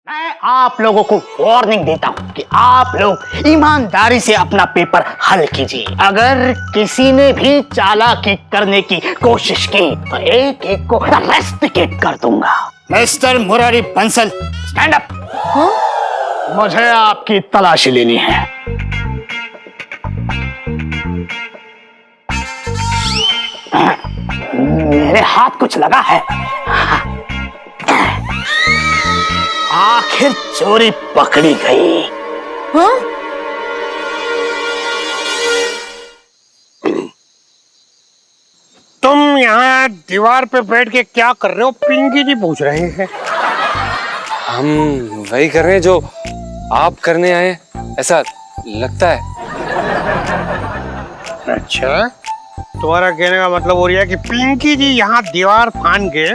मैं आप लोगों को वार्निंग देता हूं कि आप लोग ईमानदारी से अपना पेपर हल कीजिए। अगर किसी ने भी चालाकी करने की कोशिश की तो एक एक को रेस्टिकेट कर दूंगा। Mister Murari Bansal, stand up. मुझे आपकी तलाशी लेनी है। मेरे हाथ कुछ लगा है। आखिर चोरी पकड़ी गई। हाँ? तुम यहाँ दीवार पे बैठ के क्या कर रहे हो? पिंकी जी पूछ रहे हैं। हम वही कर रहे हैं जो आप करने आए, ऐसा लगता है। अच्छा, तुम्हारा कहने का मतलब हो रहा है कि पिंकी जी यहाँ दीवार फान के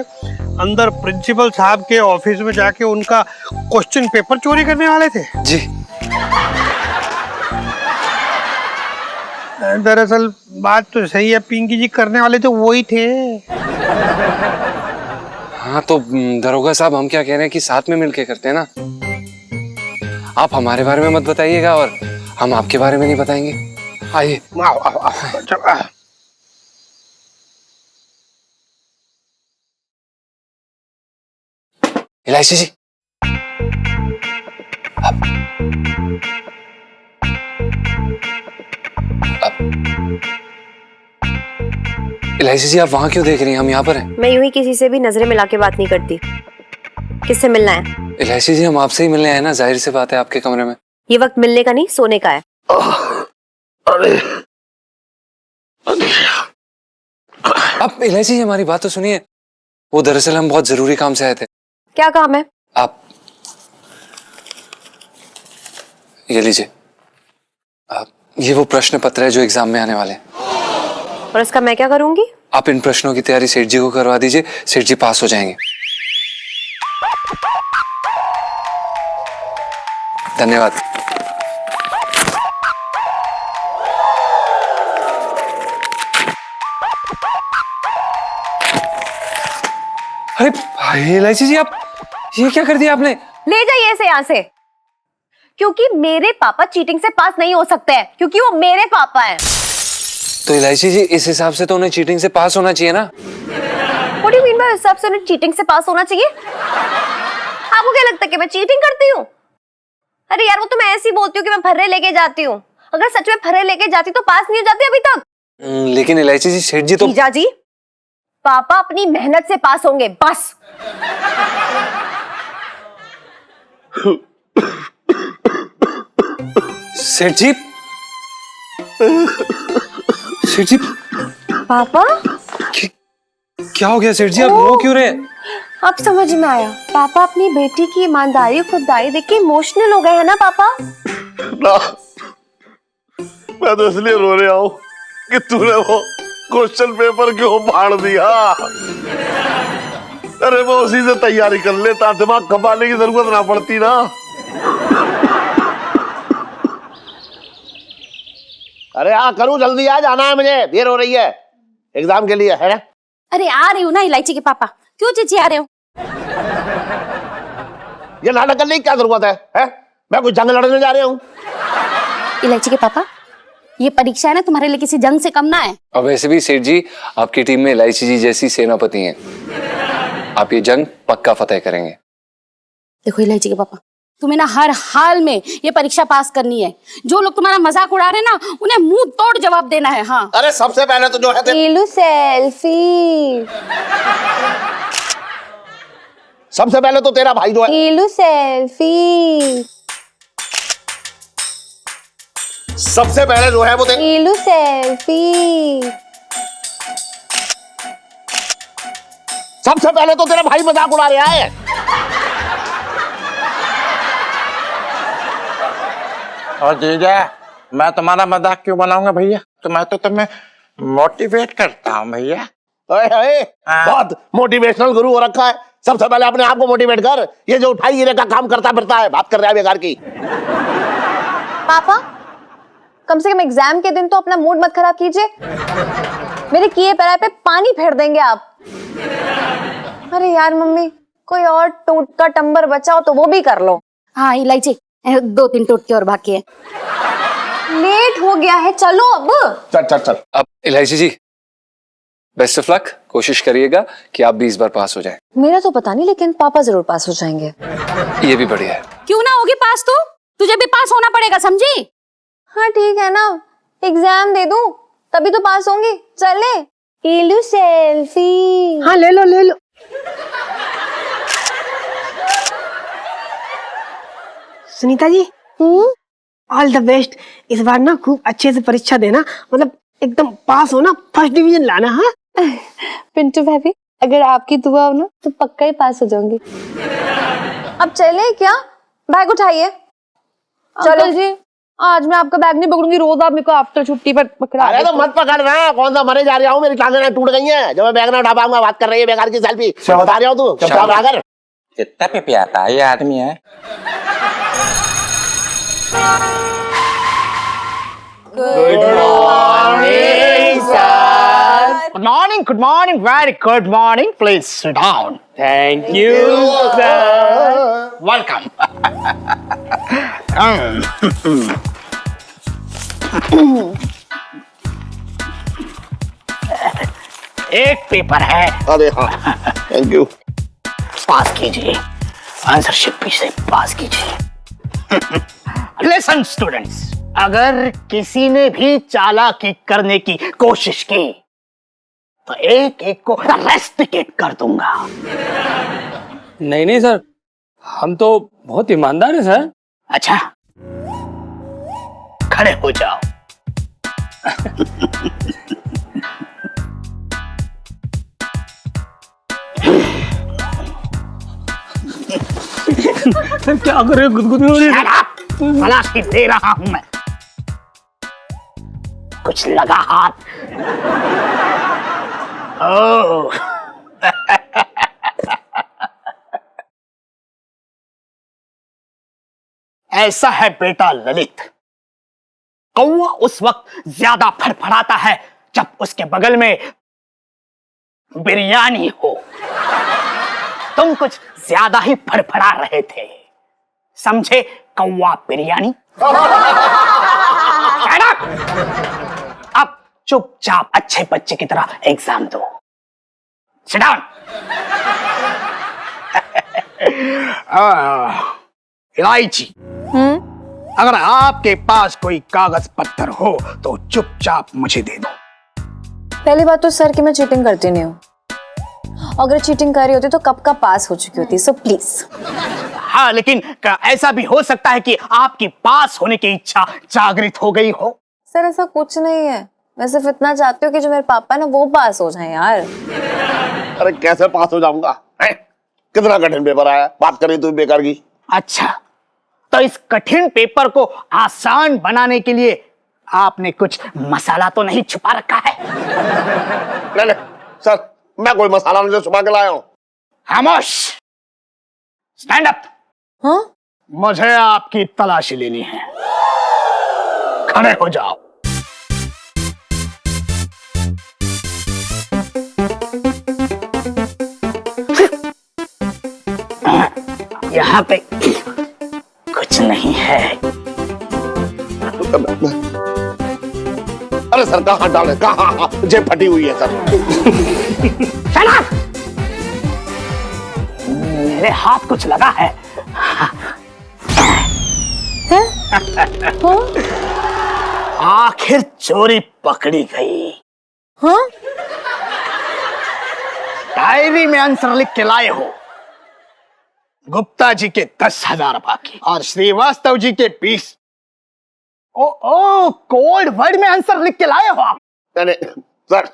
अंदर प्रिंसिपल साहब के ऑफिस में जाके उनका क्वेश्चन पेपर चोरी करने वाले थे? जी। दरअसल बात तो सही है, पिंकी जी करने वाले तो वही थे। हाँ तो दरोगा साहब, हम क्या कह रहे हैं कि साथ में मिलके करते हैं ना। आप हमारे बारे में मत बताइएगा और हम आपके बारे में नहीं बताएंगे। आइए। आओ, आओ, आओ, चलो। इलायची जी, इलायची जी, आप वहां क्यों देख रही हैं? हम यहाँ पर हैं। मैं यूं ही किसी से भी नजरें मिला के बात नहीं करती। किससे मिलना है? इलायची जी, हम आपसे ही मिलने आए ना, जाहिर सी बात है आपके कमरे में। ये वक्त मिलने का नहीं, सोने का है। अरे अब इलायची जी, हमारी बात तो सुनिए। वो दरअसल हम बहुत जरूरी काम से आए थे। क्या काम है? आप ये लीजिए। ये वो प्रश्न पत्र है जो एग्जाम में आने वाले हैं। और इसका मैं क्या करूंगी? आप इन प्रश्नों की तैयारी सेठ जी को करवा दीजिए, सेठ जी पास हो जाएंगे। धन्यवाद। अरे इलायची जी, आप ये क्या कर दिया आपने? ले जाइए इसे यहाँ से। क्योंकि मेरे पापा चीटिंग से पास नहीं हो सकते हैं, क्योंकि वो मेरे पापा हैं। तो इलायची जी, इस हिसाब से तो उन्हें चीटिंग से पास होना चाहिए ना। What do you mean by इस हिसाब से उन्हें चीटिंग से पास होना चाहिए? आपको क्या लगता है कि मैं चीटिंग करती हूँ? अरे यार, वो तो मैं ऐसे ही बोलती हूँ कि मैं फर्रे लेके जाती हूँ। अगर सच में फर्रे लेके जाती तो पास नहीं हो जाती अभी तक। लेकिन इलायची जी, सेठ जी तो। जीजा जी, पापा अपनी मेहनत से पास होंगे, बस। सेठ जी, सेठ जी, पापा क्या हो गया सेठ जी? आप रो क्यों रहे? अब समझ में आया। पापा अपनी बेटी की ईमानदारी खुददारी देख के इमोशनल हो गए हैं ना पापा? ना, मैं तो इसलिए रो रहा हूँ कि तूने वो क्वेश्चन पेपर क्यों फाड़ दिया। अरे मैं उसी से तैयारी कर लेता, दिमाग खपाने की जरूरत ना पड़ती ना। अरे हाँ करूँ, जल्दी आ, जाना है मुझे, देर हो रही है एग्जाम के लिए, है ना? अरे आ रही हूँ ना इलायची के पापा, क्यों चिचिया रहे हो? ये नाटक करने की क्या जरूरत है? मैं कोई जंग लड़ने जा रहा हूँ? इलायची के पापा, ये परीक्षा है ना, तुम्हारे लिए किसी जंग से कम ना है। अब वैसे भी सेठ जी, आपकी टीम में इलायची जी जैसी सेनापति हैं। आप ये जंग पक्का फतेह करेंगे। देखो इलायची के पापा, तुम्हें ना हर हाल में ये परीक्षा पास करनी है। जो लोग तुम्हारा मजाक उड़ा रहे हैं ना, उन्हें मुंह तोड़ जवाब देना है। हाँ, अरे सबसे पहले तो जो है सेल्फी। सबसे पहले तो तेरा भाई जो है सेल्फी। सबसे पहले जो है वो सेल्फी। सबसे पहले तो तेरा भाई मजाक उड़ा रहा है। और जीजा, मैं तुम्हारा मजाक क्यों बनाऊंगा भैया? तो मैं तो तुम्हें मोटिवेट करता हूँ भैया। बहुत मोटिवेशनल गुरु हो रखा है। सबसे पहले अपने आप को मोटिवेट कर। ये जो उठाई गिरे का काम करता फिरता है, बात कर रहा है बेकार की। पापा, कम से कम एग्जाम के दिन तो अपना मूड मत खराब कीजिए। मेरे किए पैराए पे पानी फेर देंगे आप। अरे यार मम्मी, कोई और टूट का टंबर बचा हो तो वो भी कर लो। हाँ इलायची, 2-3 टोटके और बाकी है। लेट हो गया है, चलो अब। चल चल चल। अब इलायची जी, बेस्ट ऑफ लक। कोशिश करिएगा कि आप भी इस बार पास हो जाएं। मेरा तो पता नहीं, लेकिन पापा जरूर पास हो जाएंगे। ये भी बढ़िया है। क्यों ना होगी पास, तो तुझे भी पास होना पड़ेगा, समझी? हाँ ठीक है ना, एग्जाम दे दूं तभी तो पास होंगी। चले इलू सेल्फी। हाँ ले लो ले लो। Sunita ji, all the best. इस बार ना खूब अच्छे से परीक्षा देना, मतलब एकदम पास होना, फर्स्ट डिवीजन लाना। हाँ पिंटू भाभी, अगर आपकी दुआ हो ना तो पक्का ही पास हो जाऊंगी। अब चले क्या? बैग उठाइए। चलो जी, आज मैं आपका बैग नहीं पकड़ूंगी, रोज आप मेरे को आफ्टर छुट्टी पर पकड़ा। अरे तो मत पकड़ना, कौन सा मरे जा रहा हूँ, मेरी टांगें टूट गई हैं। जब मैं बैग ना उठा पाऊंगा, बात कर रही है बेकार की सेल्फी। बता रहा हूँ तू चुपचाप आ कर। कितना पे आता है ये आदमी है। Good morning, very good morning. Please sit down. Thank you, sir. Welcome. एक पेपर है, अरे हाँ, थैंक यू। पास कीजिए, आंसरशिप भी से पास कीजिए। लिसन स्टूडेंट्स, अगर किसी ने भी चालाकी करने की कोशिश की तो एक एक को रेस्टिकेट कर दूंगा। नहीं नहीं सर, हम तो बहुत ईमानदार हैं सर। अच्छा, खड़े हो जाओ। क्या करे, गुदगुदी हो रही है। तलाशी दे रहा हूं मैं। कुछ लगा हाथ? ओह ऐसा है बेटा ललित, कौवा उस वक्त ज्यादा फड़फड़ाता है जब उसके बगल में बिरयानी हो। तुम कुछ ज्यादा ही फड़फड़ा रहे थे, समझे कौवा बिरयानी। अब चुपचाप अच्छे बच्चे की तरह एग्जाम दो। Sit down. इलायची, अगर आपके पास कोई कागज पत्थर हो तो चुपचाप मुझे दे दो। पहली बात तो सर कि मैं चीटिंग करती नहीं हूँ, अगर चीटिंग कर रही होती तो कब का पास हो चुकी होती। So please. हाँ, लेकिन ऐसा भी हो सकता है कि आपकी पास होने की इच्छा जागृत हो गई हो। सर ऐसा कुछ नहीं है, मैं सिर्फ इतना चाहती हूँ कि जो मेरे पापा है ना वो पास हो जाए यार। अरे कैसे पास हो जाऊंगा, कितना कठिन पेपर आया, बात करें तू बेकार की। अच्छा, तो इस कठिन पेपर को आसान बनाने के लिए आपने कुछ मसाला तो नहीं छुपा रखा है? नहीं सर, मैं कोई मसाला नहीं छुपा के लाया हूं। खामोश, स्टैंड अप। हाँ? मुझे आपकी तलाशी लेनी है, खड़े हो जाओ। यहाँ पे कुछ नहीं है। अरे सर कहाँ डाले, कहाँ जेब फटी हुई है सर। मेरे हाथ कुछ लगा है। आखिर चोरी पकड़ी गई। हाँ? डायरी में आंसर लिख के लाए हो, गुप्ता जी के 10,000 बाकी और श्रीवास्तव जी के 20। ओ कोड वर्ड में आंसर लिख के लाए हो आप? नहीं सर,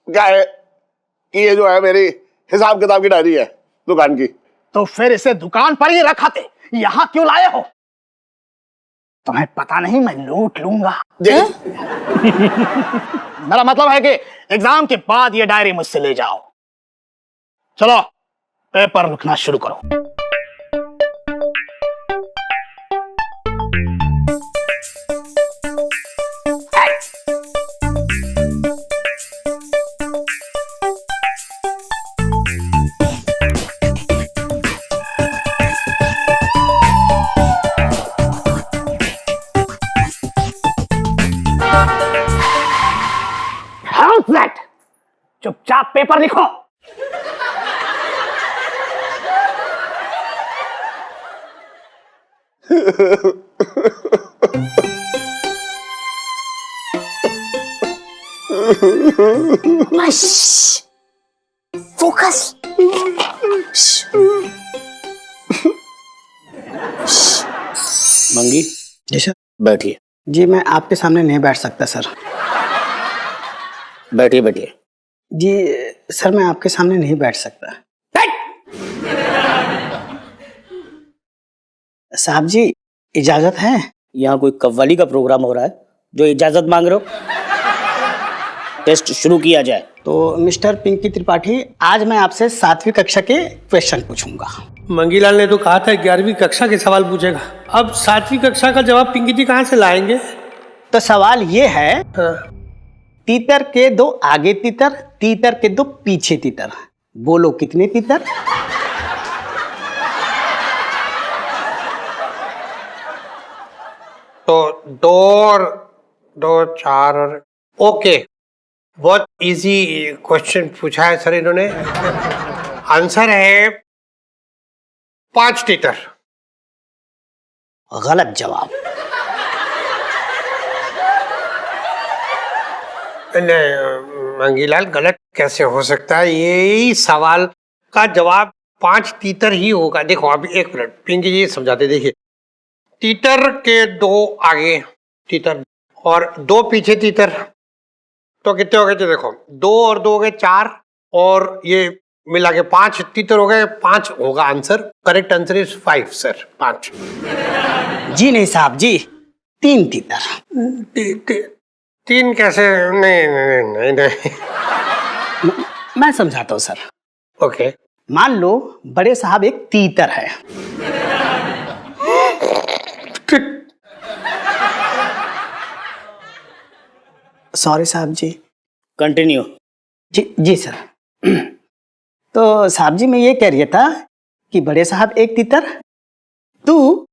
क्या है कि ये जो है मेरी हिसाब किताब की डायरी है दुकान की। तो फिर इसे दुकान पर ही रखाते, यहाँ क्यों लाए हो? तुम्हें पता नहीं मैं लूट लूंगा। मेरा मतलब है कि एग्जाम के बाद ये डायरी मुझसे ले जाओ। चलो पेपर लिखना शुरू करो। चुपचाप पेपर लिखो। फोकस। मंगी जी सर, बैठिए। जी मैं आपके सामने नहीं बैठ सकता सर। बैठिए बैठिए। जी सर मैं आपके सामने नहीं बैठ सकता। साहब जी इजाजत है? यहाँ कोई कव्वाली का प्रोग्राम हो रहा है जो इजाजत मांग रहे हो? टेस्ट शुरू किया जाए। तो मिस्टर पिंकी त्रिपाठी, आज मैं आपसे 7वीं कक्षा के क्वेश्चन पूछूंगा। मंगीलाल ने तो कहा था 11वीं कक्षा के सवाल पूछेगा, अब 7वीं कक्षा का जवाब पिंकी जी कहाँ से लाएंगे? तो सवाल ये है, तीतर के 2 आगे तीतर, तीतर के 2 पीछे तीतर, बोलो कितने तीतर? तो 2 और 2 4 और ओके, बहुत इजी क्वेश्चन पूछा है सर इन्होंने। आंसर है 5 तीतर। गलत जवाब। नहीं मंगीलाल, गलत कैसे हो सकता है? यही सवाल का जवाब 5 तीतर ही होगा। देखो अभी एक मिनट, पिंकी जी समझाते। देखिए, तीतर के 2 आगे तीतर और 2 पीछे तीतर, तो कितने हो गए? तो देखो 2 और 2 हो गए 4, और ये मिला के 5 तीतर हो गए। 5 होगा answer. Correct answer is 5 sir, 5। जी नहीं साहब जी, 3 तीतर। 3 कैसे? नहीं नहीं नहीं नहीं। मैं समझाता हूँ सर। ओके, मान लो बड़े साहब एक तीतर है। सॉरी साहब जी, कंटिन्यू। जी सर। तो साहब जी मैं ये कह रहा था कि बड़े साहब एक तीतर, तू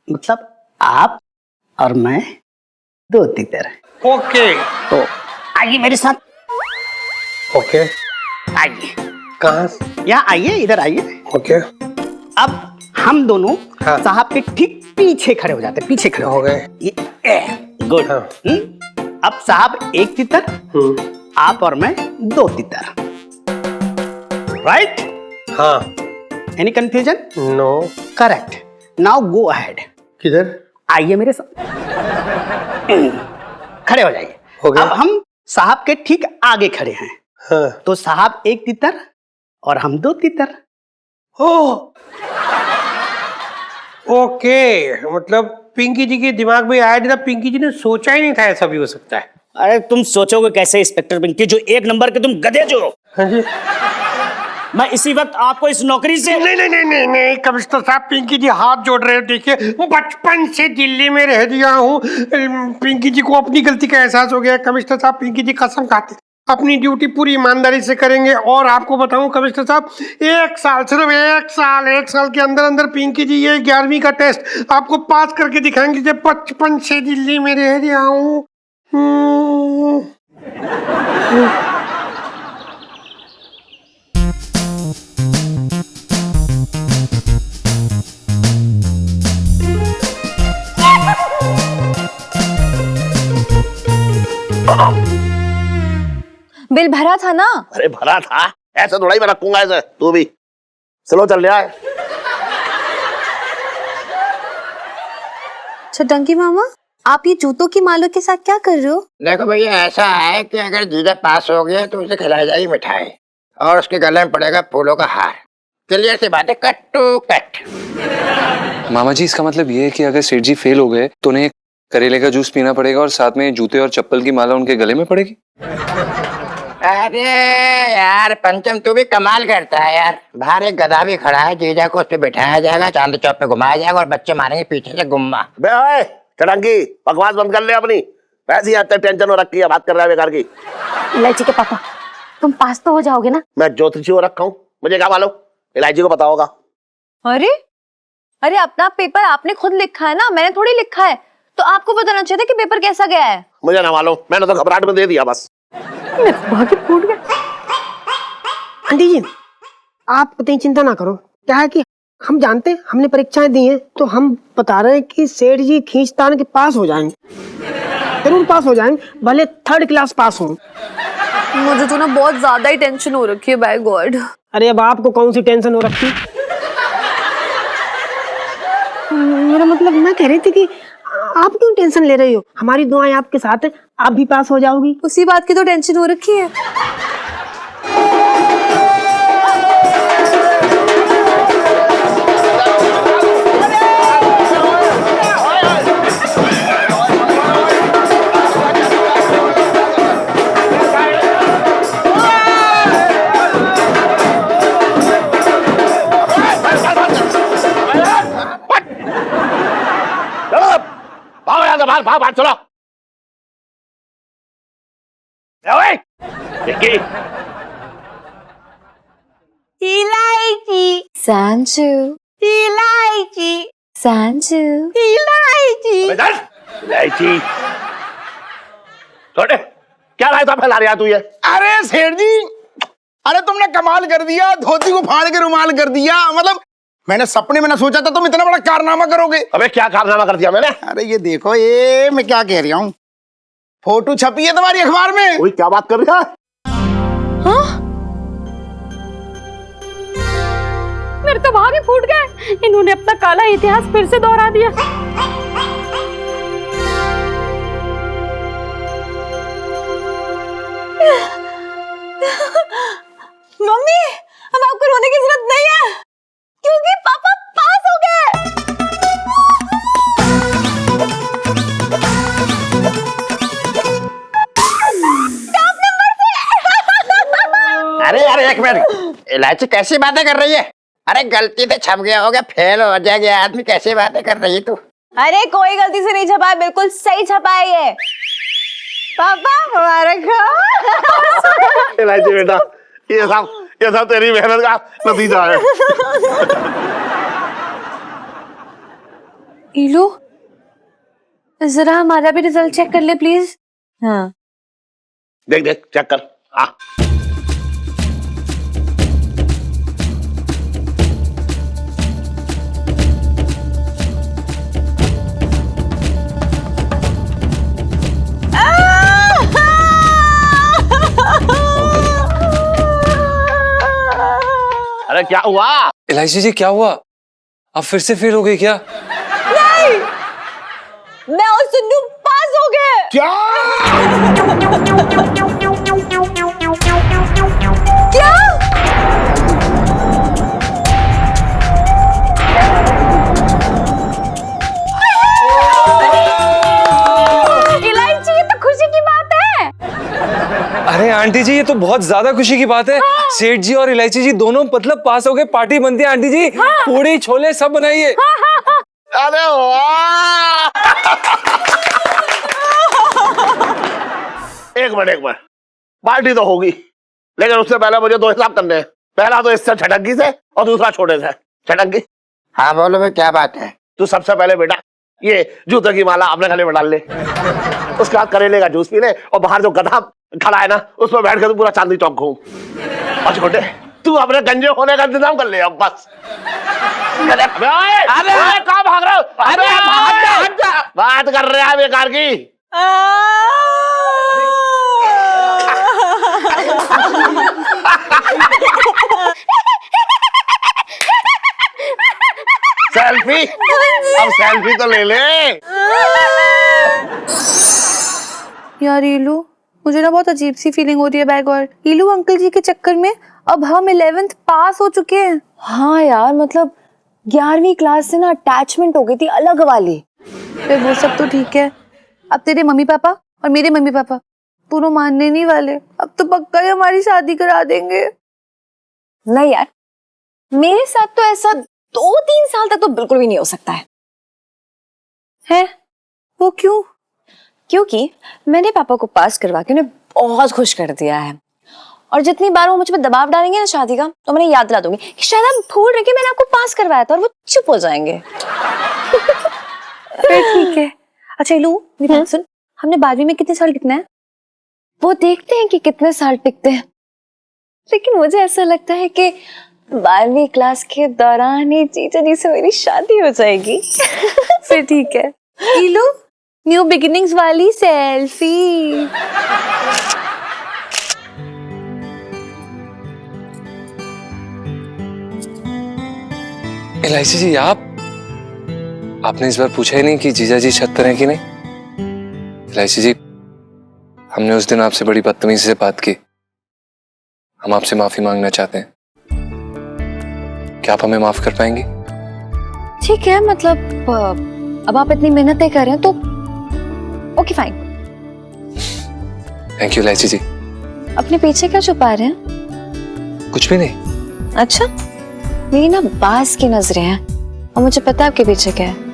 मतलब आप और मैं 2 तीतर। ओके, तो आइए मेरे साथ, ओके। आइए कहाँ? यहाँ आइए, इधर आइए। ओके, अब हम दोनों हाँ। साहब के ठीक पीछे खड़े हो जाते, पीछे खड़े हो गए। गुड। हाँ। अब साहब एक तीतर, आप और मैं 2 तीतर। राइट? हाँ। Any confusion? No. Correct. Now go ahead. किधर? आइए मेरे साथ, खड़े हो जाइए। हो गया। अब हम साहब के ठीक आगे खड़े हैं। हाँ। तो साहब एक तीतर और हम 2 तीतर। ओके, मतलब पिंकी जी के दिमाग में आया नहीं था, पिंकी जी ने सोचा ही नहीं था ऐसा भी हो सकता है। अरे तुम सोचोगे कैसे इंस्पेक्टर पिंकी, जो 1 नंबर के तुम गधे जो हो। हाँ जी। मैं इसी वक्त आपको इस नौकरी से नहीं नहीं नहीं नहीं नहीं कमिश्नर साहब, पिंकी जी हाथ जोड़ रहे हैं। देखिए, वो बचपन से दिल्ली में रह दिया हूँ, पिंकी जी को अपनी गलती का एहसास हो गया। कमिश्नर साहब, पिंकी जी कसम खाते अपनी ड्यूटी पूरी ईमानदारी से करेंगे। और आपको बताऊं कमिश्नर साहब, 1 साल, सिर्फ 1 साल के अंदर अंदर पिंकी जी ये 11वीं का टेस्ट आपको पास करके दिखाएंगे। जब बचपन से दिल्ली में रह रहा हूँ। बिल भरा था ना? अरे भरा था, ऐसे थोड़ा ही मैं रखूंगा ऐसे। तू भी स्लो चल रहा है। छटंकी मामा, आप ये जूतों की मालों के साथ क्या कर रहे हो? देखो भैया, ऐसा है कि अगर जीजा पास हो गया तो उसे खिलाई जाएगी मिठाई और उसके गले में पड़ेगा फूलों का हार। क्लियर सी बात है, कट टू कट। मामा जी, इसका मतलब ये है कि अगर सेठ जी फेल हो गए तो उन्हें करेले का जूस पीना पड़ेगा और साथ में जूते और चप्पल की माला उनके गले में पड़ेगी। अरे यार पंचम, तू भी कमाल करता है यार। बाहर एक गधा भी खड़ा है, जीजा को उस पे बिठाया जाएगा, चांद चौक पे घुमाया जाएगा और बच्चे मारेंगे पीछे से गुम्मा। बे ओए चटंकी, बकवास बंद कर ले अपनी। वैसे ही आते टेंशन हो रखी है, बात कर रहा है बेकार की। इलायची के पापा, तुम पास तो हो जाओगे ना? मैं ज्योतिषी हो रखा हूँ, मुझे क्या मालूम, इलायची को पता होगा। अरे अरे, अपना पेपर आपने खुद लिखा है ना, मैंने थोड़ी लिखा है। तो आपको बताना चाहिए था कि पेपर कैसा गया है। मुझे ना मालूम, मैंने तो घबराहट में दे दिया बस। भाग्य फूट गया। आंटी जी आप कतई चिंता ना करो, क्या है कि हम जानते हैं, हमने परीक्षाएं दी हैं, तो हम बता रहे हैं कि सेठ जी खींचतान के पास हो जाएंगे, जरूर पास हो जाएंगे, भले 3rd क्लास पास हो। मुझे तो ना बहुत ज्यादा ही टेंशन हो रखी है, बाय गॉड। अरे अब आपको कौन सी टेंशन हो रखी? मेरा मतलब मैं कह रही थी कि आप क्यों टेंशन ले रही हो, हमारी दुआएं आपके साथ है, आप भी पास हो जाओगी। उसी बात की तो टेंशन हो रखी है। भागो यहाँ से, भाग भाग भाग, चलो। ओए, विक्की, इलायची सांचू, इलायची सांचू, इलायची। अबे चल, इलायची। छोटे, क्या रायता फैला रहा तू ये? अरे सेठ जी, अरे तुमने कमाल कर दिया, धोती को फाड़ के रुमाल कर दिया। मतलब मैंने सपने में ना सोचा था तुम इतना बड़ा कारनामा करोगे। अबे क्या कारनामा कर दिया मैंने? अरे ये देखो, ये मैं क्या कह रहा हूँ, फोटो छपी है तुम्हारी अखबार में। कोई क्या बात कर रहा है? मेरे तो भाग ही फूट गए, इन्होंने अपना काला इतिहास फिर से दोहरा दिया। मम्मी अब आपको रोने की जरूरत नहीं है, क्योंकि पापा पास हो गए। टॉप नंबर से। अरे यार एक मिनट, इलायची कैसी बातें कर रही है? अरे गलती से छप गया होगा, फेल हो जाएगा आदमी, कैसी बातें कर रही है तू? अरे कोई गलती से नहीं छपा है, बिल्कुल सही छपा है ये। पापा मुबारक हो। इलायची बेटा, ये सब तेरी मेहनत का नतीजा है। इलू जरा हमारा भी रिजल्ट चेक कर ले प्लीज। हाँ देख देख चेक कर। हाँ अरे क्या हुआ? इलायची जी क्या हुआ? आप फिर से फेल हो गई क्या? नहीं, मैं और सुन्नू पास हो गए। क्या? क्या? इलायची, ये तो खुशी की बात है। अरे आंटी जी, ये तो बहुत ज्यादा खुशी की बात है। सेठ जी और इलायची जी दोनों मतलब पास हो गए, पार्टी बनती है आंटी जी। पूड़ी छोले सब बनाइए। अरे वाह! एक मिनट, पार्टी तो होगी, लेकिन उससे पहले मुझे 2 हिसाब करने हैं। पहला तो इससे छटंगी से और दूसरा छोटे से। छटंगी, हाँ बोलो भाई, क्या बात है? तू सबसे पहले बेटा ये जूते की माला अपने गले में डाल ले, उसके बाद करेले का जूस पी ले, और बाहर जो गधा खड़ा है ना उस पर बैठ कर तू पूरा चांदनी चौक घूम। और छोटे, तू अपने गंजे होने का इंतजाम कर ले अब बस। अरे कहाँ भाग रहे हो? अरे हट जा, बात कर रहे हैं बेकार की। सेल्फी, अब सेल्फी तो ले ले। यार इलू, मुझे ना बहुत अजीब सी फीलिंग हो रही है बैग। और इलू अंकल जी के चक्कर में अब हम 11th पास हो चुके हैं। हाँ यार, मतलब 11वीं क्लास से ना अटैचमेंट हो गई थी अलग वाली। फिर वो सब तो ठीक है, अब तेरे मम्मी पापा और मेरे मम्मी पापा दोनों मानने नहीं वाले। अब तो पक्का ही हमारी शादी करा देंगे। नहीं यार, मेरे साथ तो ऐसा 2-3 साल तक तो बिल्कुल भी नहीं हो सकता है। वो क्यों? क्योंकि मैंने पापा को पास करवा के उन्हें बहुत खुश कर दिया है, और जितनी बार वो मुझ पर दबाव डालेंगे ना शादी का, तो मैं याद दिला दूंगी कि शायद आप भूल रहे कि मैंने आपको पास करवाया था, और वो चुप हो जाएंगे। फिर ठीक है, अच्छा इलू मेरी बात सुन, हमने 12वीं में कितने साल टिकना है? वो देखते हैं कि कितने साल टिकते हैं, लेकिन मुझे ऐसा लगता है कि 12वीं क्लास के दौरान ही जीजा जी से मेरी शादी हो जाएगी। फिर ठीक है। इलू न्यू बिगिनिंग्स वाली सेल्फी। एलआईसी जी, आपने इस बार पूछा ही नहीं कि जीजा जी छत पर हैं कि नहीं। एलआईसी जी, हमने उस दिन आपसे बड़ी बदतमीजी से बात की, हम आपसे माफी मांगना चाहते हैं। क्या आप हमें माफ कर पाएंगे? ठीक है, मतलब अब आप इतनी मेहनतें कर रहे हैं तो okay fine. Thank you LIC ji. अपने पीछे क्या छुपा रहे हैं? कुछ भी नहीं। अच्छा, मेरी ना बाज की नजरें हैं और मुझे पता है आपके पीछे क्या है।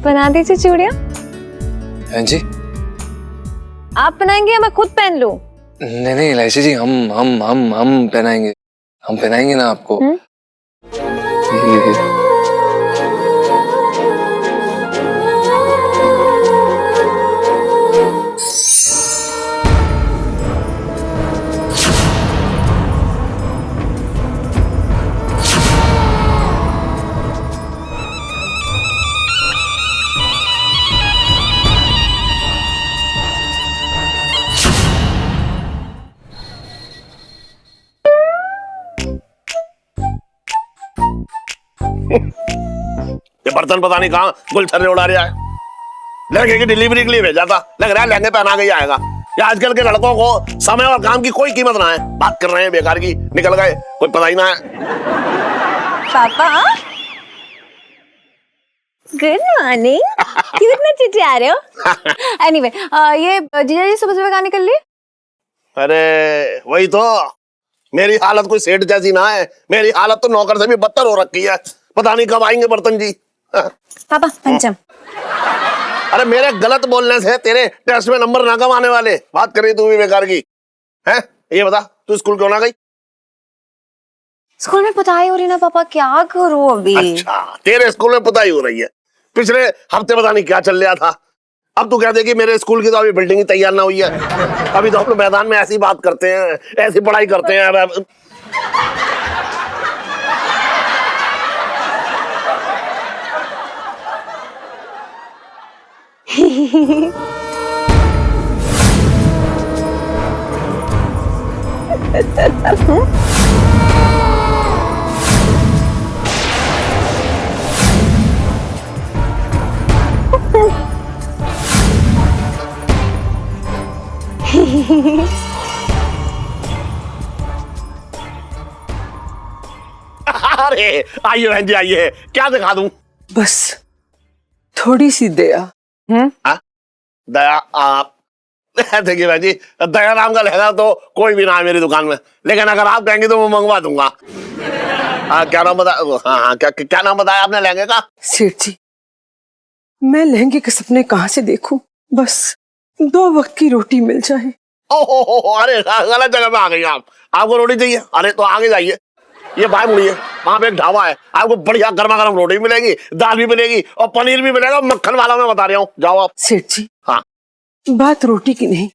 बना दीजिए चूड़ियां। हाँ जी। आप पहनाएंगे या मैं खुद पहन लूं? नहीं नहीं एलआईसी जी, हम पहनाएंगे, हम पहनाएंगे ना आपको। ये ये बर्तन पता नहीं कहाँ गुलछर्रे उड़ा रहा है। लड़के की डिलीवरी के लिए भेजा था, लग रहा है लहंगे पहना के ही आएगा। या आजकल के लड़कों को समय और काम की कोई कीमत ना है, बात कर रहे हैं बेकार की, निकल गए, कोई पता ही ना है। पापा गुड मॉर्निंग। क्यों इतना चिचिया रहे हो? एनीवे ये जीजा जी सुबह सुबह कहाँ निकल लिए? अरे वही तो, मेरी हालत कोई सेठ जैसी ना है, मेरी हालत तो नौकर से भी बदतर हो रखी है। पता नहीं कब आएंगे बर्तन जी। पापा पंचम। अरे मेरे गलत बोलने से तेरे टेस्ट में नंबर ना कम आने वाले, बात कर रही तू भी बेकार की है। ये बता तू स्कूल क्यों ना गई? स्कूल में पढ़ाई हो रही ना पापा, क्या करूं अभी? अच्छा, तेरे स्कूल में पढ़ाई हो रही है। पिछले हफ्ते पता नहीं क्या चल रहा था, अब तू कहते कि मेरे स्कूल की तो अभी बिल्डिंग ही तैयार ना हुई है। अभी तो अपने मैदान में ऐसी बात करते हैं, ऐसी पढ़ाई करते हैं। अब अरे आइए बहन जी आइए, क्या दिखा दूं? बस थोड़ी सी दया। दया? आप देखिए बहन जी, दया नाम का लहंगा तो कोई भी ना है मेरी दुकान में, लेकिन अगर आप कहेंगे तो मैं मंगवा दूंगा। क्या नाम बताया? हाँ, क्या नाम बताया आपने लहंगे का? सेठ जी, मैं लहंगे के सपने कहाँ से देखूं? बस 2 वक्त की रोटी मिल जाए। ओहो, अरे गलत जगह पे आ गई आप। आपको रोटी चाहिए? अरे तो आगे जाइए, ये बाय मुड़िए, वहां पे एक ढाबा है, आपको बढ़िया गर्मा गर्म रोटी मिलेगी, दाल भी मिलेगी और पनीर भी मिलेगा, मक्खन वाला मैं बता रहा हूँ। जाओ आप। सेठ जी, हाँ, बात रोटी की नहीं,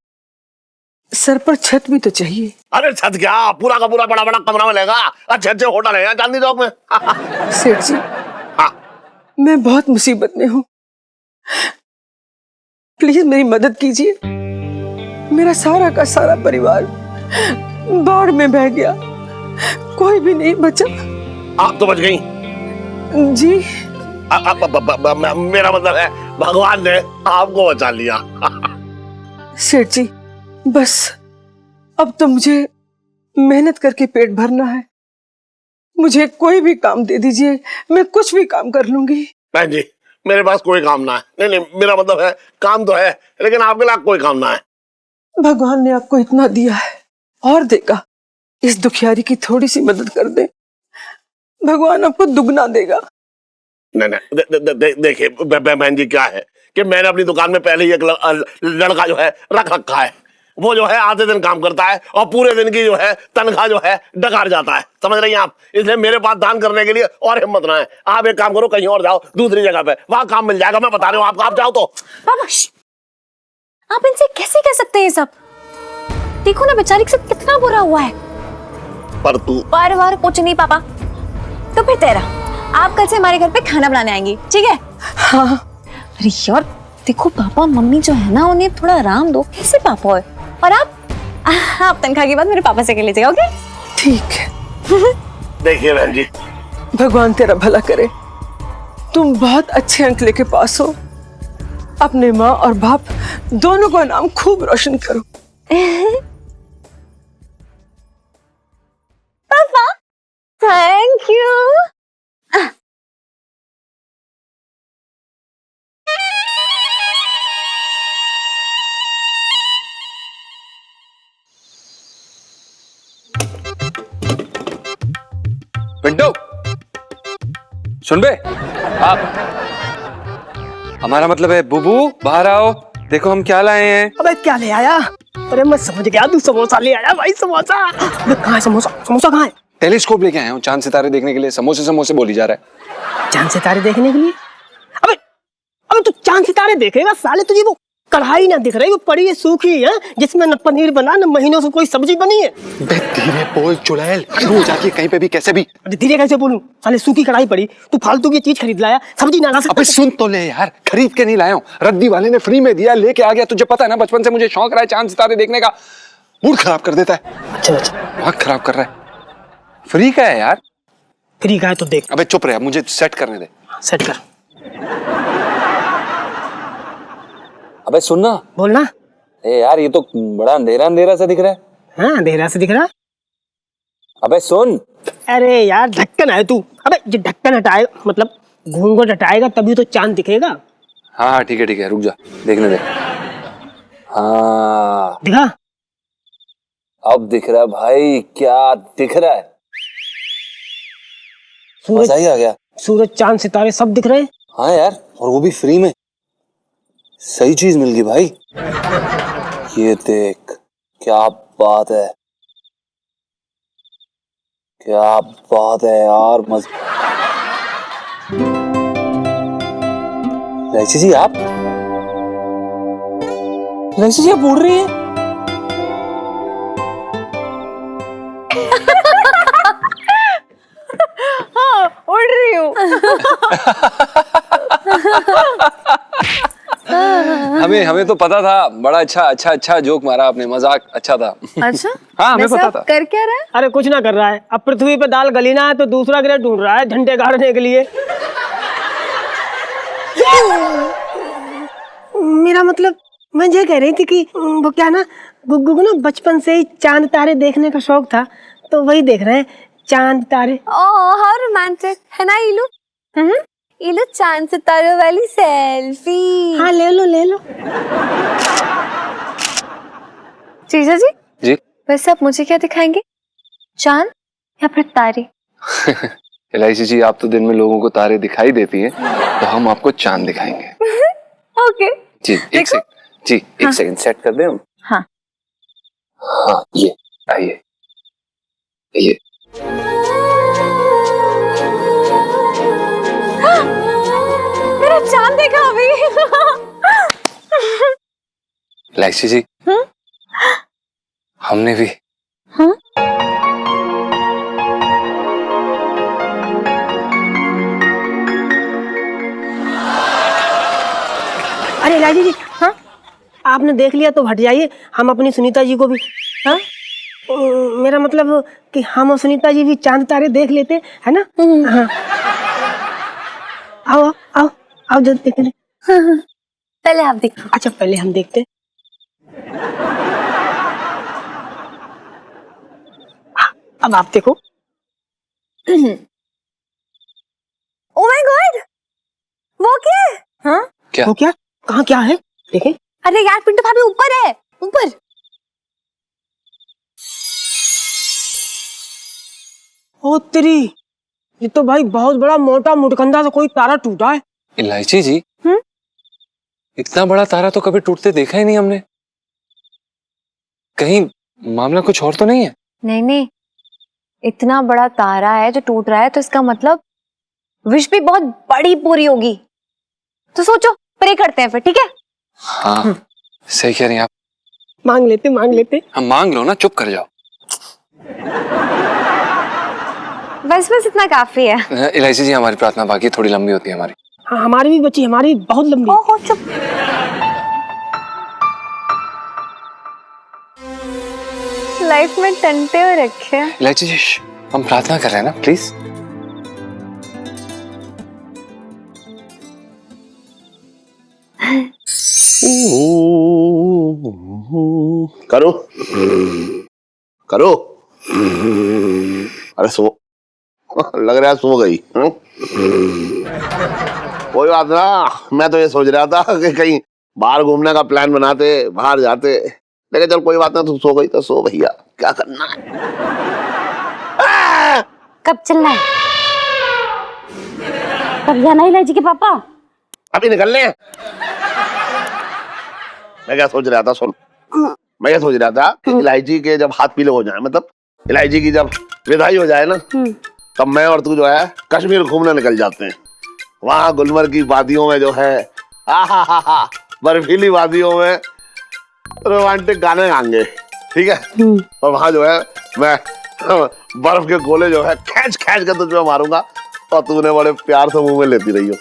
सर पर छत भी तो चाहिए। अरे छत क्या, पूरा का पूरा बड़ा बड़ा कमरा मिलेगा, अच्छे अच्छे होटल है चांदनी चौक में। सेठ जी, हाँ, मैं बहुत मुसीबत में हूँ, प्लीज मेरी मदद कीजिए। मेरा सारा का सारा परिवार बाढ़ में बह गया, कोई भी नहीं बचा। आप तो बच गई जी। मेरा मतलब है भगवान ने आपको बचा लिया। सेठ जी, बस अब तो मुझे मेहनत करके पेट भरना है, मुझे कोई भी काम दे दीजिए, मैं कुछ भी काम कर लूंगी। बहन जी, मेरे पास कोई काम ना है। नहीं नहीं, मेरा मतलब है काम तो है, लेकिन आपके लिए कोई काम ना है। भगवान ने आपको इतना दिया है और देगा, इस दुखियारी की थोड़ी सी मदद कर दे, भगवान आपको दुगना देगा। नहीं नहीं, देखिए बहन जी, क्या है कि मैंने अपनी दुकान में पहले ही एक लड़का जो है रख रखा है, वो जो है आधे दिन काम करता है और पूरे दिन की जो है तनख्वाह जो है डकार जाता है, समझ रही हैं आप? इसलिए मेरे पास दान करने के लिए और हिम्मत ना है। आप एक काम करो, कहीं और जाओ, दूसरी जगह पे, वहां काम मिल जाएगा, मैं बता रही हूँ आपको। आप जाओ तो। पापा आप इनसे कैसे कह सकते हैं ये सब? देखो ना बेचारी के साथ कितना बुरा हुआ है। पर तू बार बार कुछ नहीं पापा। तो फिर तेरा, आप कल से हमारे घर पे खाना बनाने आएंगी, ठीक है? हाँ। अरे यार देखो पापा मम्मी जो है ना उन्हें थोड़ा आराम दो, कैसे पापा है? और आप तनख्वाह के बाद मेरे पापा से कह लीजिएगा, ओके? ठीक है। देखिए बहन जी, भगवान तेरा भला करे, तुम बहुत अच्छे अंकल के पास हो, अपने माँ और बाप दोनों का नाम खूब रोशन करो। पापा थैंक यू। पिंटू सुन बे, आप हमारा मतलब है बुबू, बाहर आओ, देखो हम क्या लाए हैं। अबे क्या ले आया? अरे मैं समझ गया, तू समोसा ले आया भाई, समोसा। अबे कहाँ है समोसा? समोसा कहाँ है? टेलीस्कोप लेके आया हूँ, चांद सितारे देखने के लिए। समोसे समोसे बोली जा रहा है। चांद सितारे देखने के लिए? अबे अबे तू चांद सितारे देखेगा साले? तुझे वो कढ़ाई ना दिख रही, वो पड़ी है सूखी है, जिसमें न पनीर बना न महीनों से कोई सब्जी बनी है। बे धीरे बोल चुड़ैल, क्यों जाके कहीं पे भी कैसे भी। अरे धीरे कैसे बोलूं? साले सूखी कढ़ाई पड़ी, तू फालतू की चीज खरीद लाया, सब्जी ना ला सकता? अबे सुन तो ले यार, खरीद के नहीं लाया हूँ, रद्दी वाले ने फ्री में दिया, लेके आ गया। तुझे पता है ना, बचपन से मुझे शौक रहा है चांद सितारे देखने का। मूड खराब कर देता है। अच्छा अच्छा, बहुत खराब कर रहा है। फ्री का है यार। फ्री का है तो देख। अबे चुप रहे, मुझे सेट करने दे। सेट कर। अबे सुनना। बोलना। ए यार, ये तो बड़ा अंधेरा अंधेरा सा दिख रहा है। हाँ अंधेरा से दिख रहा। अबे सुन। अरे यार ढक्कन है तू। अबे जो ढक्कन हटाएगा, मतलब घूंघट हटाएगा तभी तो चांद दिखेगा। हाँ ठीक है, रुक जा, देखने दे। हाँ दिखा? अब दिख रहा है भाई, क्या दिख रहा है? मजा ही आ गया। सूरज चांद सितारे सब दिख रहे हैं। हाँ यार, और वो भी फ्री में। सही चीज मिल गई भाई। ये देख, क्या बात है, क्या बात है यार। लाइची जी आप उड़ रही हैं? हाँ उड़ रही हूँ। हमें तो पता था। बड़ा अच्छा जोक मारा आपने, मजाक अच्छा था। अच्छा हाँ हमें पता था। कर क्या रहा है? अरे कुछ ना कर रहा है, अब पृथ्वी पे दाल गली ना है तो दूसरा ग्रह ढूंढ रहा है झंडे गाड़ने के लिए। मेरा मतलब मैं ये कह रही थी कि वो क्या ना, गुग्गू को ना बचपन से ही चांद तारे देखने का शौक था, तो वही देख रहे हैं चांद तारे। ओह हाउ रोमांटिक है ना इलू। इलू चांद सितारों वाली सेल्फी। हाँ ले लो। जीजा जी जी वैसे आप मुझे क्या दिखाएंगे, चांद या फिर तारे? एलआईसी जी, आप तो दिन में लोगों को तारे दिखाई देती हैं, तो हम आपको चांद दिखाएंगे। ओके जी एक सेकंड जी, एक सेकंड सेट कर दें हम। हाँ ये आइए, ये मेरा चांद देखा अभी। एलआईसी जी, हमने भी। हाँ? अरे लाजी जी, हाँ आपने देख लिया तो हट जाइए, हम अपनी सुनीता जी को भी। हाँ मेरा मतलब कि हम और सुनीता जी भी चांद तारे देख लेते है ना। हाँ आओ आओ आओ जल्दी देखने। पहले आप देखो। अच्छा पहले हम देखते। अब आप देखो। ओह माय गॉड, वो क्या है? हाँ क्या? वो क्या? कहाँ क्या है देखें। अरे यार पिंटू भाभी ऊपर है, ऊपर। ओ तेरी, ये तो भाई बहुत बड़ा मोटा मुटकंदा से कोई तारा टूटा है। इलायची जी, इतना बड़ा तारा तो कभी टूटते देखा ही नहीं हमने। कहीं मामला कुछ और तो नहीं है? नहीं नहीं, इतना बड़ा तारा है जो टूट रहा है तो इसका मतलब विश भी बहुत बड़ी पूरी होगी। तो सोचो, प्रे करते हैं फिर, ठीक है? हाँ सही कह रही हैं आप। मांग लेते। हम मांग लो ना, चुप कर जाओ। बस इतना काफी है। इलायची जी, हमारी प्रार्थना बाकी थोड़ी लंबी होती है हमारी। हाँ, हमारी भी बची, हमारी बहुत लंबी। ओहो चुप। लाइफ में टंटे हो रखे हैं। इलायची जी, हम प्रार्थना कर रहे हैं ना, प्लीज। करो करो। अरे सो लग रहा है सो गई। कोई बात ना, मैं तो ये सोच रहा था कि कहीं बाहर घूमने का प्लान बनाते, बाहर जाते, लेकिन चल कोई बात ना, तू सो गई तो सो भैया, क्या करना है। कब चलना है? कब जाना है इलायची के पापा? अभी निकलने हैं। मैं क्या सोच रहा था, सुन, मैं क्या सोच रहा था कि इलायची के जब हाथ पीले हो जाए, मतलब इलायची की जब विदाई हो जाए ना, तब मैं और तू जो है कश्मीर घूमने निकल जाते हैं। वहां गुलमर्ग की वादियों में जो है, बर्फीली वादियों में रोमांटिक गाने गाएंगे, ठीक है? और वहां जो है मैं बर्फ के गोले जो है खींच खींच कर तुझ पे मारूंगा और तूने बड़े प्यार से मुंह में लेती रही हो।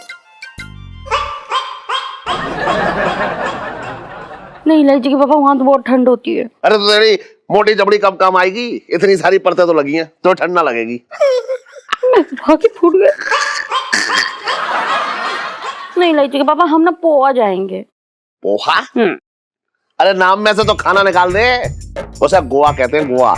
नहीं इलायची के पापा, वहां तो बहुत ठंड होती है। अरे तो तेरी मोटी जबड़ी कब काम आएगी? इतनी सारी परतें तो लगी हैं, तो ठंड ना लगेगी। भागी फूट गए। नहीं इलायची के पापा, हम ना पोहा जाएंगे। पोहा? अरे नाम में से तो खाना निकाल दे, उसे गोवा कहते हैं, गोवा।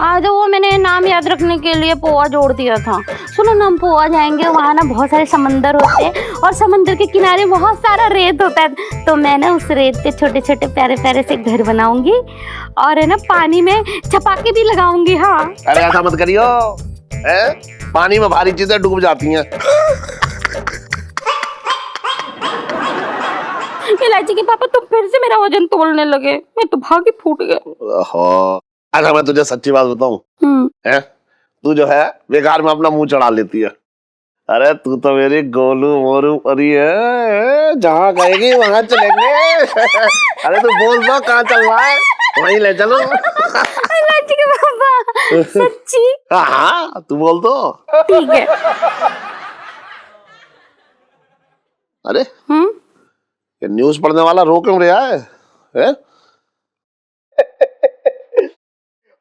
आज वो मैंने नाम याद रखने के लिए पोहा जोड़ दिया था। सुनो ना, हम पोहा जाएंगे, वहाँ ना बहुत सारे समंदर होते हैं और समंदर के किनारे बहुत सारा रेत होता है। तो मैं ना उस रेत पे छोटे छोटे प्यारे प्यारे से घर बनाऊंगी और है ना पानी में छपाके भी लगाऊंगी। हाँ। अरे ऐसा मत करियो, पानी में भारी चीजें डूब जाती हैं। इलायची के पापा, तुम फिर से मेरा वजन तोलने लगे, मैं तो भागी फूट गया। अच्छा मैं तुझे सच्ची बात बताऊं, तू जो है बेकार में अपना मुंह चढ़ा लेती है। अरे तू तो मेरी गोलू मोरू परी है, जहाँ कहेगी वहां चलेंगे। अरे तू बोल दो कहाँ चल रहा है, वहीं ले चलो। इलायची के पापा, सच्ची? हाँ तू बोल दो। ठीक है। अरे ये न्यूज पढ़ने वाला रो क्यों रहा है?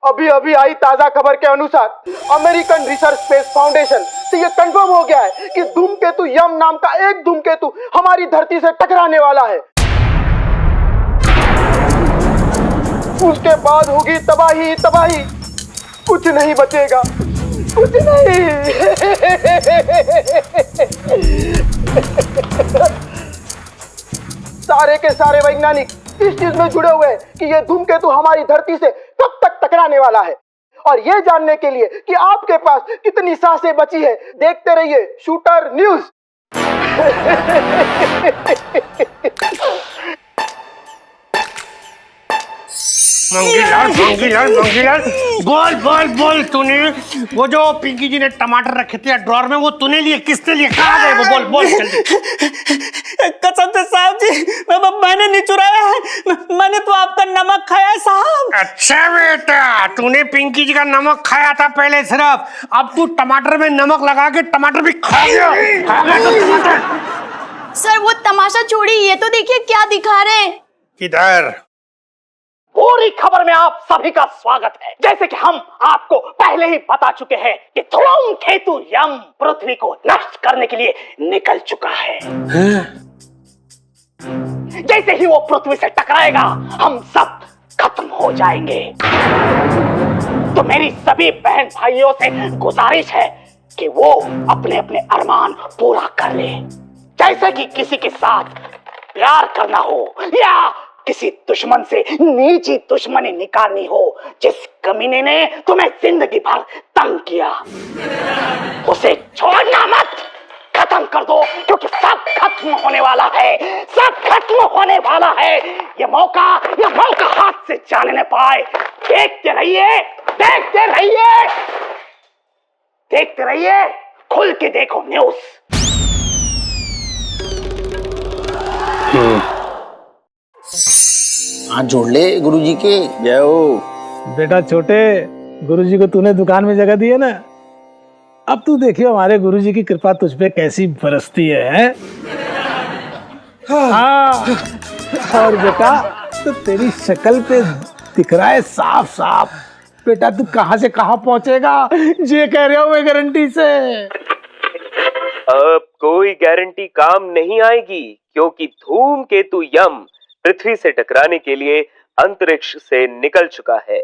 अभी अभी आई ताजा खबर के अनुसार अमेरिकन रिसर्च स्पेस फाउंडेशन से ये कंफर्म हो गया है कि धूमकेतु यम नाम का एक धूमकेतु हमारी धरती से टकराने वाला है। उसके बाद होगी तबाही तबाही, कुछ नहीं बचेगा, कुछ नहीं। सारे के सारे वैज्ञानिक इस चीज में जुड़े हुए हैं कि ये धूमकेतु हमारी धरती से कब तक टकराने वाला है। और ये जानने के लिए कि आपके पास कितनी सांसें बची है, देखते रहिए शूटर न्यूज। मंगीलाल, बोल बोल बोल, तूने वो जो पिंकी जी ने टमाटर रखे थे ड्रॉर में, वो तूने लिए, किसने लिए, कहाँ गए वो? बोल बोल जल्दी। कसम से साहब जी, मैंने नहीं चुराया है, मैंने तो आपका नमक खाया है साहब। अच्छा बेटा, तूने पिंकी जी का नमक खाया था पहले सिर्फ, अब तू टमाटर में नमक लगा के टमाटर भी खा गया तो टमाटर। सर वो तमाशा छोड़िए, ये तो देखिए क्या दिखा रहे हैं। किधर? पूरी खबर में आप सभी का स्वागत है। जैसे कि हम आपको पहले ही बता चुके हैं कि धूमकेतु यम पृथ्वी को नष्ट करने के लिए निकल चुका है। जैसे ही वो पृथ्वी से टकराएगा, हम सब खत्म हो जाएंगे। तो मेरी सभी बहन भाइयों से गुजारिश है कि वो अपने अपने अरमान पूरा कर ले। जैसे कि किसी के साथ प्यार करना हो या किसी दुश्मन से नीची दुश्मनी निकालनी हो, जिस कमीने ने तुम्हें जिंदगी भर तंग किया, उसे छोड़ना मत, खत्म कर दो, क्योंकि सब खत्म होने वाला है, सब खत्म होने वाला है। ये मौका हाथ से जाने न पाए। देखते रहिए, देखते रहिए, देखते रहिए, खुल के देखो न्यूज। हाथ जोड़ ले गुरुजी के। जय हो। बेटा छोटे, गुरुजी को तूने दुकान में जगह दी है ना, अब तू देखियो हमारे गुरुजी की कृपा तुझ पे कैसी बरसती है? हाँ। और बेटा तो तेरी शक्ल पे दिख रहा है साफ साफ, बेटा तू कहां से कहां पहुंचेगा, ये कह रहे हो मैं गारंटी से। अब कोई गारंटी काम नहीं आएगी, क्योंकि धूमकेतु यम पृथ्वी से टकराने के लिए अंतरिक्ष से निकल चुका है।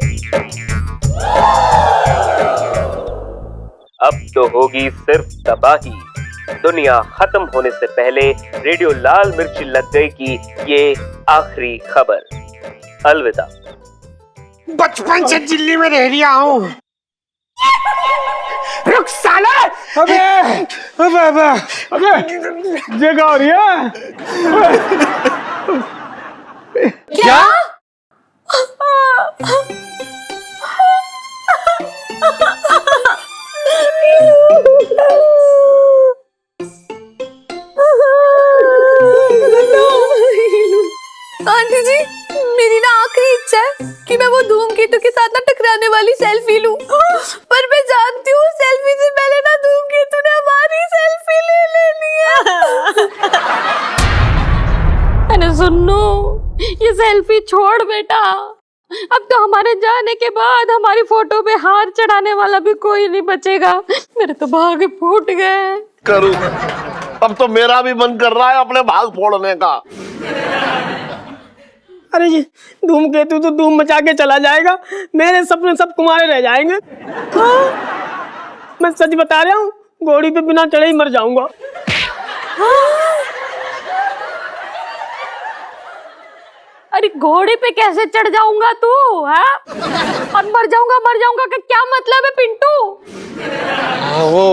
अब तो होगी सिर्फ तबाही। दुनिया खत्म होने से पहले रेडियो लाल मिर्ची लग गई की ये आखिरी खबर। अलविदा। बचपन से दिल्ली में रह रहा हूँ। रुक साला! अबे जगह हो रही है क्या? आंटी जी, मेरी ना आखिरी इच्छा है कि मैं वो धूमकेतु के साथ ना टकराने वाली सेल्फी लूं, पर मैं जानती हूँ सेल्फी से पहले ना धूमकेतु ने हमारी सेल्फी ले लेनी है। अरे सुनो, ये सेल्फी छोड़ बेटा, अब तो हमारे जाने के बाद हमारी फोटो पे हार चढ़ाने वाला भी कोई नहीं बचेगा। मेरे तो भाग फूट गए। करूं, अब तो मेरा भी मन कर रहा है अपने भाग फोड़ने का। अरे जी, धूमकेतु तो धूम मचा के चला जाएगा, मेरे सपने सब कुमारे रह जाएंगे। हाँ, मैं सच बता रहा हूँ, घोड़ी पे बिना चढ़े ही मर जाऊंगा। अरे घोड़े पे कैसे चढ़ जाऊंगा तू? और मर जाऊंगा का क्या मतलब है पिंटू? वो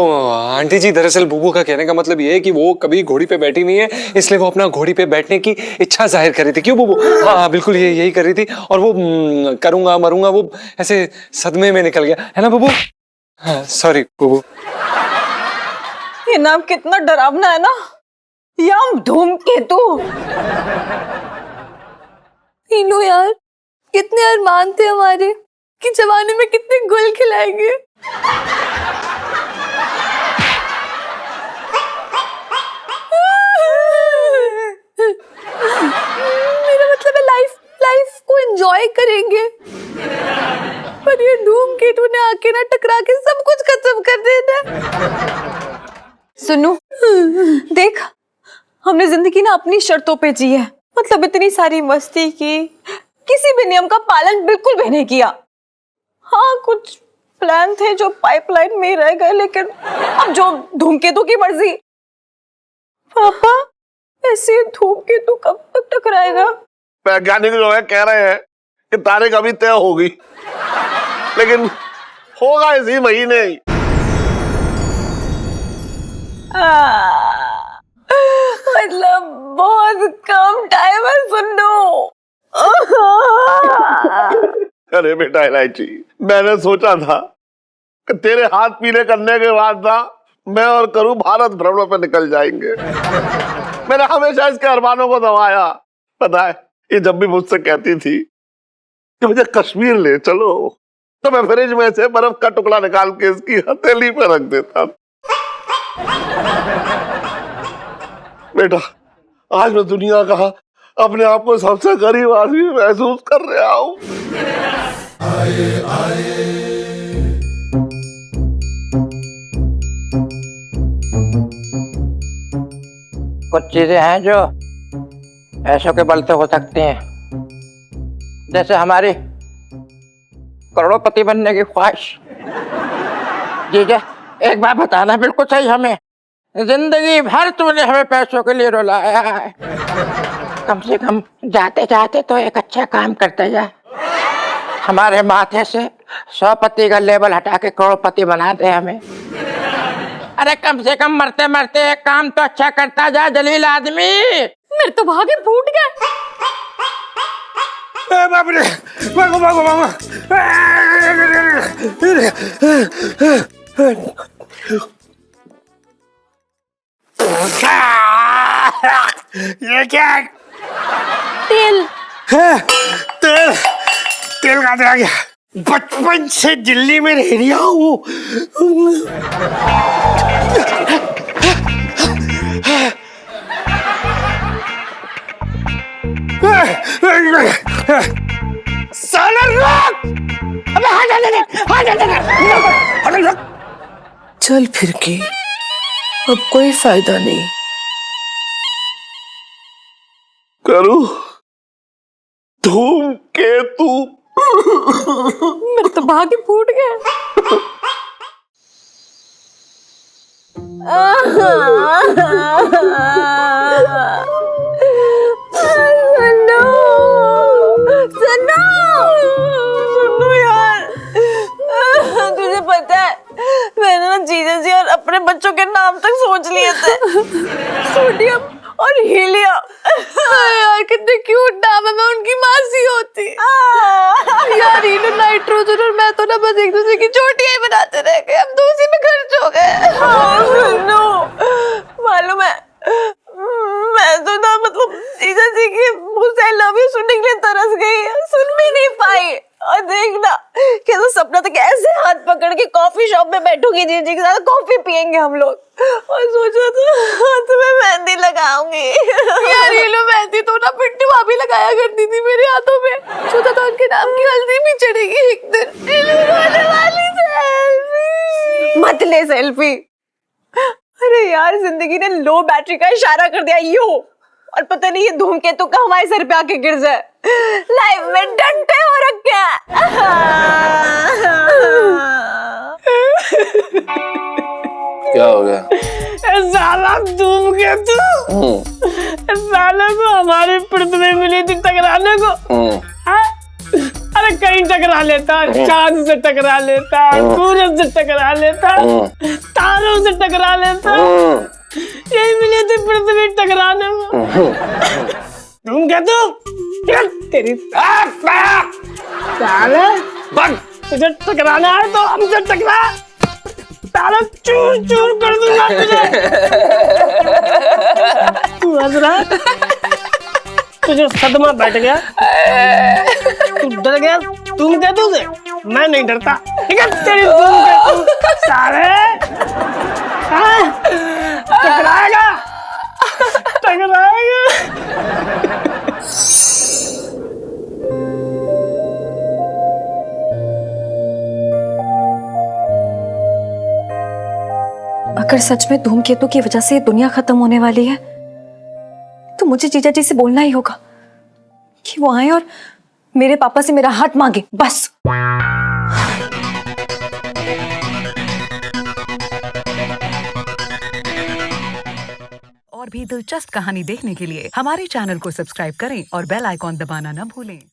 आंटी जी, दरअसल बुबू का कहने का मतलब ये है कि वो कभी घोड़ी पे बैठी नहीं है, इसलिए वो अपना घोड़ी पे बैठने की इच्छा जाहिर कर रही थी। क्यों बुबू? हाँ बिल्कुल, यही कर रही थी। और वो करूंगा मरूंगा वो ऐसे सदमे में निकल गया, है ना बुबू? हाँ सॉरी बुबू। ये नाम कितना डरावना है ना, यम धूमकेतु। हीलो यार, कितने अरमान थे हमारे कि जवानी में कितने गुल खिलाएंगे। मेरा मतलब है लाइफ को एंजॉय करेंगे, पर ये धूमकेतु ने आके ना टकरा के सब कुछ खत्म कर देना। सुनो, देख, हमने जिंदगी ना अपनी शर्तों पे जी है, मतलब इतनी सारी मस्ती की, किसी भी नियम का पालन बिल्कुल भी नहीं किया। हाँ, कुछ प्लान थे जो पाइपलाइन में ही रह गए, लेकिन अब जो धूमकेतु की मर्जी। पापा, ऐसे धूमकेतु कब तक टकराएगा? वैज्ञानिक जो है कह रहे हैं कि तारीख अभी तय होगी, लेकिन होगा इसी महीने ही। मतलब बहुत कम टाइम है। सुनो, अरे बेटा इलायची, मैंने सोचा था कि तेरे हाथ पीले करने के बाद ना मैं और करूं भारत भ्रमण पर निकल जाएंगे। मैंने हमेशा इसके अरमानों को दबाया। पता है, ये जब भी मुझसे कहती थी कि मुझे कश्मीर ले चलो, तो मैं फ्रिज में से बर्फ का टुकड़ा निकाल के इसकी हथेली पर रख देता। बेटा, आज मैं दुनिया का अपने आप को सबसे गरीब आदमी महसूस कर रहा हूँ। कुछ चीजें हैं जो ऐसों के बल से हो सकती हैं, जैसे हमारी करोड़पति बनने की ख्वाहिश। जीजा, एक बात बताना बिल्कुल सही, हमें जिंदगी भर तुमने हमें पैसों के लिए रुलाया है, कम से कम जाते जाते तो एक अच्छा काम करते जा, हमारे माथे से 100 पति का लेबल हटा के करोड़पति बना दे हमें। अरे कम से कम मरते मरते एक काम तो अच्छा करता जा जलील आदमी। मेरे तो भागे फूट गए। बाप रे, भागो भागो भागो। ये क्या है? तेल। तेल तेल कहाँ से आ गया? बचपन से दिल्ली में रह रहा हूँ। साला रुक! अबे हट! चल फिर के अब कोई फायदा नहीं। करूं धूमकेतु। मेरे तो भागे फूट गए। सुनो यार, तुझे पता है मैंने ना जीजा जी और अपने बच्चों के नाम तक सोच लिए थे, सोडियम और हीलियम। यार कितने क्यूट नाम है, मैं उनकी मासी होती। यार हीलियम, नाइट्रोजन और मैं तो ना बस एक दूसरे की चोटियां ही बनाते रह गए, हम तो उसी में खर्च हो गए। सुनो, मालूम है मैं तो ना मतलब जीजा जी की मुंह से लव यू सुनने के लिए तरस गई, सुन भी नहीं पाई। और देखना कि तो सपना तो कैसे हाथ पकड़ के कॉफी शॉप में बैठूंगी जीजा जी के साथ, कॉफी पियेंगे हम लोग। और सोचा तो हाथ में मेहंदी लगाऊंगी। यार ये लो मेहंदी तो ना पिंटू भाभी लगाया करती थी मेरे हाथों में, सोचा था उनके नाम की हल्दी भी चढ़ेगी एक दिन। वाली सेल्फी मत ले सेल्फी। अरे यार जिंदगी ने लो बैटरी का इशारा कर दिया यो, और पता नहीं ये धूमकेतु का हमारे सर पे आके गिर जाए। लाइफ में डंटे हो रखे हैं। क्या हो गया? साला धूमकेतु, साले को हमारी पृथ्वी मिली थी टकराने को। हाँ? अरे कहीं टकरा लेता, चांद से टकरा लेता, सूरज से टकरा लेता, तारों से टकरा लेता, यही मिले थे पृथ्वी टकराने को। धूमकेतु तेरी साले, तुझे टकराना है तो हमसे टकरा, साला चूर चूर कर दूंगा तुझे। तू हंस रहा, तुझे सदमा बैठ गया, तू डर गया धूमकेतु से, मैं नहीं डरता। ठीक है तेरी धूमकेतु साले, टकराएगा टकराएगा। अगर सच में धूमकेतु की वजह से दुनिया खत्म होने वाली है तो मुझे जीजा जी से बोलना ही होगा कि वो आए और मेरे पापा से मेरा हाथ मांगे, बस। और भी दिलचस्प कहानी देखने के लिए हमारे चैनल को सब्सक्राइब करें और बेल आइकॉन दबाना न भूलें।